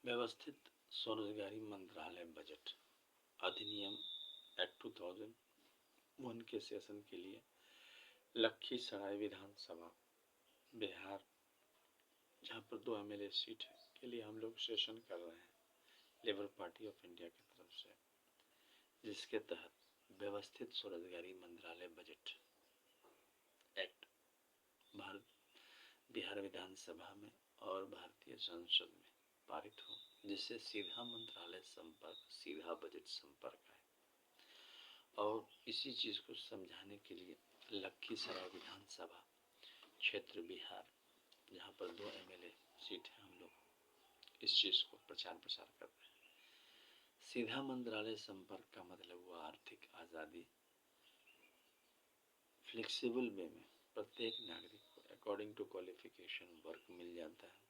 व्यवस्थित स्वरोजगारी मंत्रालय बजट अधिनियम एक्ट 2001 के सेशन के लिए लखीसराय विधानसभा बिहार, जहाँ पर 2 MLA सीट है, के लिए हम लोग सेशन कर रहे हैं लेबर पार्टी ऑफ इंडिया की तरफ से, जिसके तहत व्यवस्थित स्वरोजगारी मंत्रालय बजट एक्ट बिहार विधानसभा में और भारतीय संसद में पारित हो, जिससे सीधा मंत्रालय संपर्क, सीधा बजट संपर्क है। और इसी चीज को समझाने के लिए लखीसराय विधानसभा क्षेत्र बिहार, जहाँ पर 2 MLA सीट है, हम लोग इस चीज को प्रचार प्रसार कर रहे हैं। सीधा मंत्रालय संपर्क का मतलब हुआ आर्थिक आजादी, फ्लेक्सिबल वे में प्रत्येक नागरिक को अकॉर्डिंग टू क्वालिफिकेशन वर्क मिल जाता है।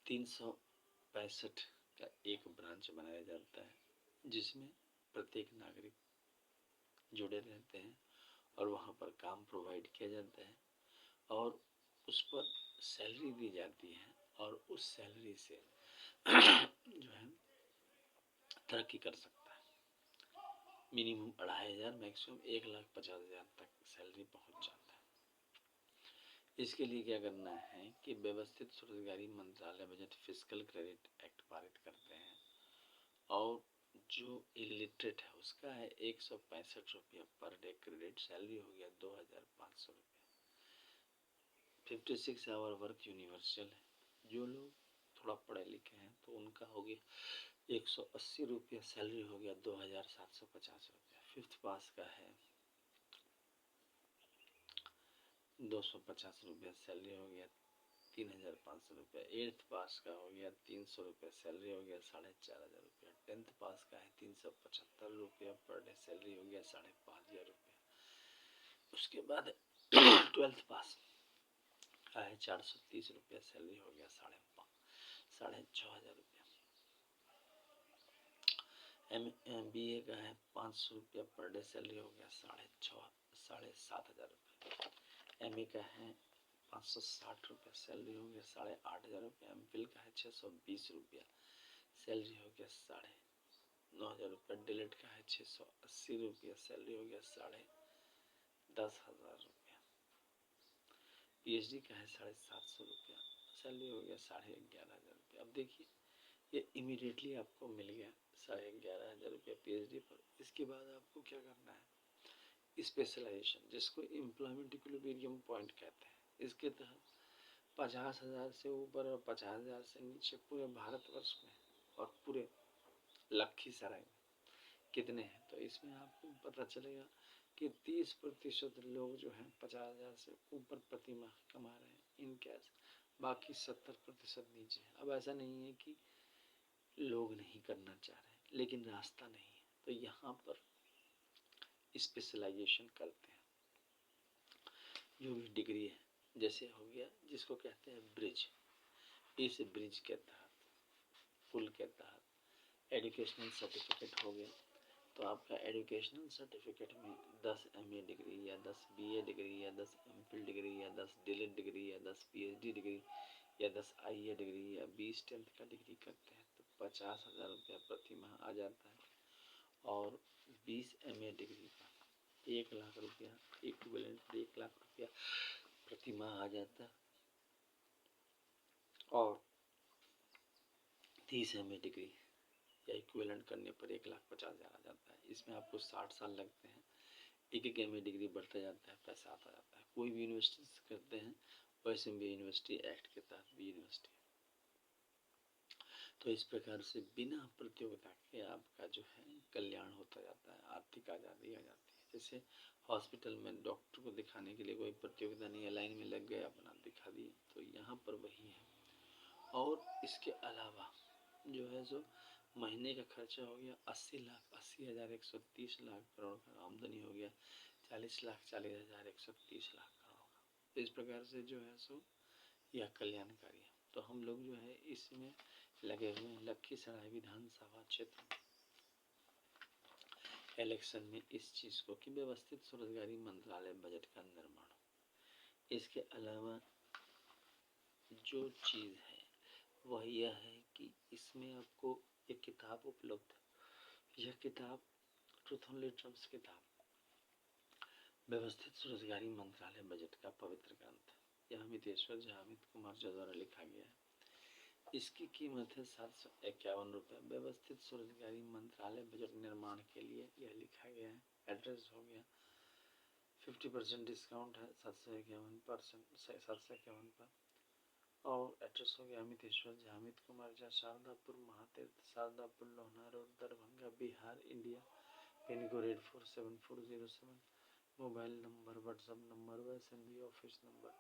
365 का एक ब्रांच बनाया जाता है, जिसमें प्रत्येक नागरिक जुड़े रहते हैं और वहाँ पर काम प्रोवाइड किया जाता है और उस पर सैलरी दी जाती है और उस सैलरी से जो है तरक्की कर सकता है। मिनिमम 2500, मैक्सिमम 1,50,000 तक सैलरी पहुँच जाता है। इसके लिए क्या करना है कि व्यवस्थित स्वरोजगारी मंत्रालय बजट फिस्कल क्रेडिट एक्ट पारित करते हैं और जो इलिटरेट है उसका है 165 रुपया पर डे क्रेडिट, सैलरी हो गया 2,500 रुपया। 56 आवर वर्क यूनिवर्सल है, जो लोग थोड़ा पढ़े लिखे हैं तो उनका हो गया 180 रुपया, सैलरी हो गया 2,750 रुपया। 5th पास का है 250 रुपया, सैलरी हो गया 3,500 रुपया। 8th पास का हो गया 300 रुपया, सैलरी हो गया 4,500 रुपया। 10th पास का है 375 रुपया पर डे, सैलरी हो गया 5,500 रुपया। उसके बाद 12th पास का है 430 रुपया, सैलरी हो गया 6,500 रुपया। BA का है 500 रुपया पर डे, सैलरी हो गया 7,500 रुपया। MA का है 560 रुपया, सैलरी हो गया 8,500 रुपया। MPhil का है 620 रुपया, सैलरी हो गया 9,500 रुपया। डिलेट का है 680 रुपया, सैलरी हो गया 10,500 रुपया। PhD का है 750 रुपया, सैलरी हो गया 11,500 रुपया। अब देखिए ये इमीडिएटली आपको मिल गया 11,500 रुपया PhD पर। इसके बाद आपको क्या करना है, स्पेशलाइजेशन, जिसको एम्प्लॉयमेंट इक्विलिब्रियम पॉइंट कहते हैं। इसके तहत 50,000 से ऊपर और 50,000 से नीचे पूरे भारतवर्ष में और पूरे लखीसराय में कितने हैं, तो इसमें आपको पता चलेगा कि 30% लोग जो हैं 50,000 से ऊपर प्रति माह कमा रहे हैं इन कैश, बाकी 70% नीचे है। अब ऐसा नहीं है कि लोग नहीं करना चाह रहे हैं, लेकिन रास्ता नहीं है, तो यहाँ पर स्पेशलाइजेशन करते हैं। जो भी डिग्री है, जैसे हो गया जिसको कहते हैं ब्रिज, इस ब्रिज के तहत, पुल के तहत एजुकेशनल सर्टिफिकेट हो गया, तो आपका एजुकेशनल सर्टिफिकेट में 10 MA डिग्री या 10 BA डिग्री या 10 MPhil डिग्री या 10 DLED डिग्री या 10 PhD डिग्री या 10 IA डिग्री या 20 10th का डिग्री करते हैं तो 50,000 रुपया प्रति माह आ जाता है। और 20 MA डिग्री का 1 लाख रुपया, इक्विवेलेंट 1 लाख रुपया प्रति माह आ जाता है। और 30 MA डिग्री या इक्विवेलेंट करने पर 1,50,000 आ जाता है। इसमें आपको 60 साल लगते हैं। एक MA डिग्री बढ़ता जाता है, पैसा आता जाता है। कोई भी यूनिवर्सिटी करते हैं, वैसे भी यूनिवर्सिटी एक्ट के तहत भी यूनिवर्सिटी। तो इस प्रकार से बिना प्रतियोगिता के आपका जो है कल्याण होता जाता है, आर्थिक आज़ादी आ जाती है। जैसे हॉस्पिटल में डॉक्टर को दिखाने के लिए कोई प्रतियोगिता नहीं है, लाइन में लग गए, अपना दिखा दिए, तो यहाँ पर वही है। और इसके अलावा जो है सो महीने का खर्चा हो गया 80,80,130 लाख करोड़ का, आमदनी हो गया 40,40,130 लाख करोड़ का। तो इस प्रकार से जो है सो यह कल्याणकारी है। तो हम लोग जो है इसमें लगे हुए हैं लखीसराय विधानसभा क्षेत्र इलेक्शन में, इस चीज को कि व्यवस्थित स्वरोजगारी मंत्रालय बजट का निर्माण। इसके अलावा जो चीज है वह यह है कि इसमें आपको एक किताब उपलब्ध है। यह किताब ट्रूथ ओनली ट्रम्प्स किताब व्यवस्थित स्वरोजगारी मंत्रालय बजट का पवित्र ग्रंथ है। यह अमितेश्वर झा अमित कुमार झा द्वारा लिखा गया है। इसकी कीमत है 751 रुपये। व्यवस्थित स्वरोजगारी मंत्रालय बजट निर्माण के लिए यह लिखा गया है। एड्रेस हो गया 50% डिस्काउंट है 751 पर। और एड्रेस हो गया Amiteshwar Jha Amit Kumar Jha Sharadapur Mahatirth Sharadapur Lohna road Darbhanga Bihar India pin code 847407। Mobile number WhatsApp number SMB office number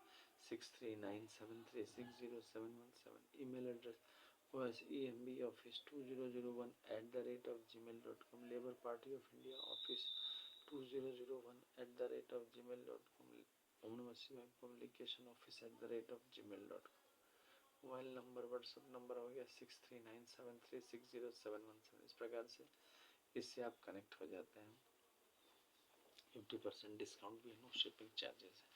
6397360717। Email address OSEMBoffice2001@gmail.com। Labour party of India office 2001@gmail.com। Om Namah Shivaya publication office @gmail.com। Mobile number WhatsApp number हो गया 6397360717। इस प्रकार से इससे आप कनेक्ट हो जाते हैं। 50% डिस्काउंट भी है, नो शिपिंग चार्जेस है।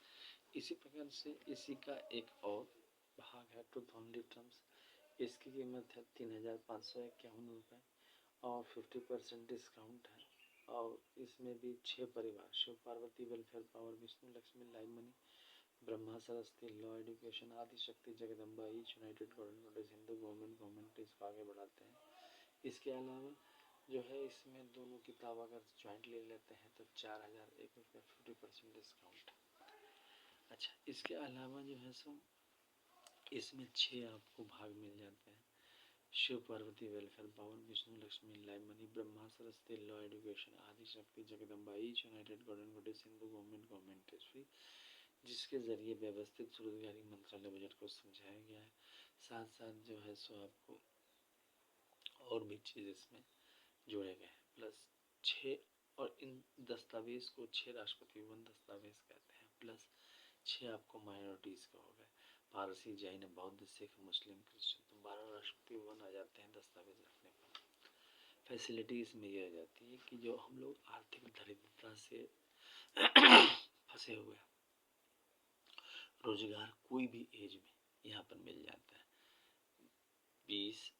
इसी प्रकार से इसी का एक और भाग है ट्रूथ ओनली टर्म्स। इसकी कीमत है 3551 रुपये और 50% डिस्काउंट है। और इसमें भी 6 परिवार Shiv Parvati welfare power Vishnu Lakshmi live money Brahma Saraswati law education Adishakti Jagdamba each united government Hindu government इसको आगे बढ़ाते हैं। इसके अलावा जो है इसमें दोनों किताब अगर ज्वाइंट ले लेते हैं तो 4001 रुपये 50% डिस्काउंट। अच्छा, इसके अलावा जो है सो इसमें 6 आपको भाग मिल जाते हैं। Shiv Parvati welfare power Vishnu Lakshmi live money Brahma Saraswati law education Adishakti Jagdamba each united government Hindu government is free, जिसके जरिए व्यवस्थित स्वरोजगारी मंत्रालय बजट को समझाया गया है। साथ साथ जो है सो आपको और भी चीज़ इसमें जोड़े गए हैं प्लस 6। और इन दस्तावेज को 6 राष्ट्रपति वन दस्तावेज कहते हैं प्लस 6 आपको माइनॉरिटीज का हो गए पारसी जैन बौद्ध सिख मुस्लिम क्रिश्चियन, तो 12 राष्ट्रपति वन आ जाते हैं दस्तावेज रखने पर। फैसिलिटी इसमें यह आ जाती है कि जो हम लोग आर्थिक दरिद्रता से फंसे हुए हैं, रोजगार कोई भी एज में यहाँ पर मिल जाता है। 20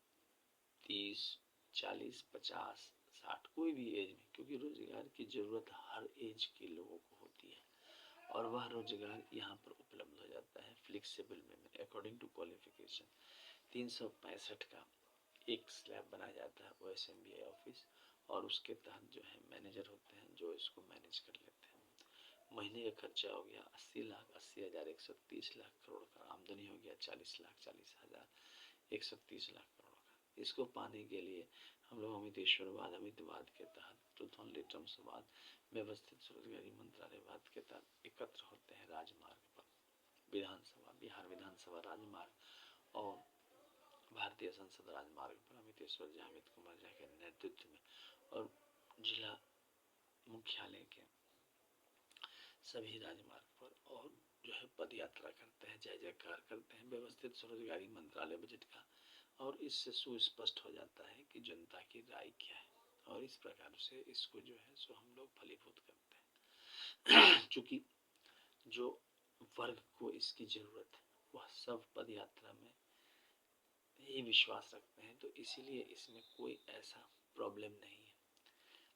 30 40 50 60 कोई भी एज में, क्योंकि रोजगार की जरूरत हर एज के लोगों को होती है और वह रोजगार यहाँ पर उपलब्ध हो जाता है फ्लेक्सिबल वे में अकॉर्डिंग टू क्वालिफिकेशन। 365 का एक स्लैब बनाया जाता है OSMBI ऑफिस और उसके तहत जो है मैनेजर होते हैं जो इसको मैनेज कर लेते हैं। महीने का खर्चा हो गया 80 लाख 80,000 130 लाख करोड़ का। आमदनी हो गया 40 लाख 40,000 130 लाख करोड़ का। इसको पाने के लिए हम लोग अमितेश्वरवाद अमितवाद के तहत ट्रूथ ओनली टर्म्सवाद व्यवस्थित स्वरोजगारी मंत्रालयवाद के तहत एकत्र होते हैं राजमार्ग पर। विधानसभा बिहार विधानसभा राजमार्ग और भारतीय संसद राजमार्ग पर अमितेश्वर झा अमित कुमार झा के नेतृत्व में और जिला मुख्यालय के सभी राजमार्ग पर और जो है पद यात्रा करते हैं, जय जयकार करते हैं व्यवस्थित स्वरोजगारी मंत्रालय बजट का। और इससे सुस्पष्ट हो जाता है कि जनता की राय क्या है और इस प्रकार से इसको जो है सो हम लोग फलीभूत करते हैं। चूंकि जो वर्ग को इसकी जरूरत है वह सब पद यात्रा में ये विश्वास रखते हैं, तो इसीलिए इसमें कोई ऐसा प्रॉब्लम नहीं है।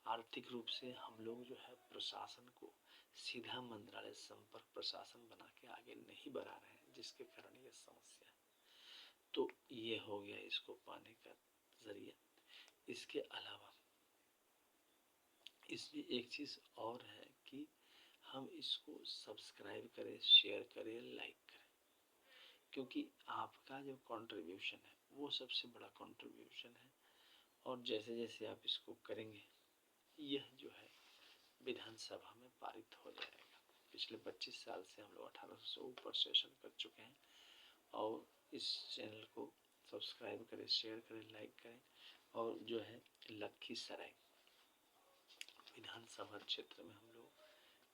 आर्थिक रूप से हम लोग जो है प्रशासन को सीधा मंत्रालय संपर्क प्रशासन बना के आगे नहीं बढ़ा रहे हैं, जिसके कारण ये समस्या है। तो ये हो गया इसको पाने का जरिया। इसके अलावा इसमें एक चीज और है कि हम इसको सब्सक्राइब करें शेयर करें लाइक करें, क्योंकि आपका जो कंट्रीब्यूशन है वो सबसे बड़ा कंट्रीब्यूशन है। और जैसे जैसे आप इसको करेंगे यह जो है विधानसभा में पारित हो जाएगा। पिछले 25 साल से हम लोग 1800 से ऊपर सेशन कर चुके हैं। और इस चैनल को सब्सक्राइब करें शेयर करें लाइक करें। और जो है लखीसराय विधानसभा क्षेत्र में हम लोग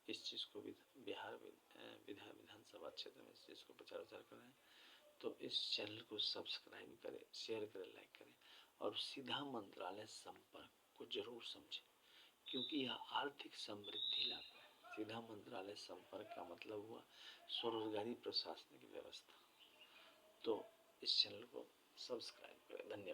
इस चीज़ को बिहार विधानसभा क्षेत्र में इस चीज़ को प्रचार कर रहे हैं। तो इस चैनल को सब्सक्राइब करें शेयर करें लाइक करें और सीधा मंत्रालय संपर्क को जरूर समझें, क्योंकि यह आर्थिक समृद्धि लाता है। सीधा मंत्रालय संपर्क का मतलब हुआ स्वरोजगारी प्रशासनिक व्यवस्था। तो इस चैनल को सब्सक्राइब।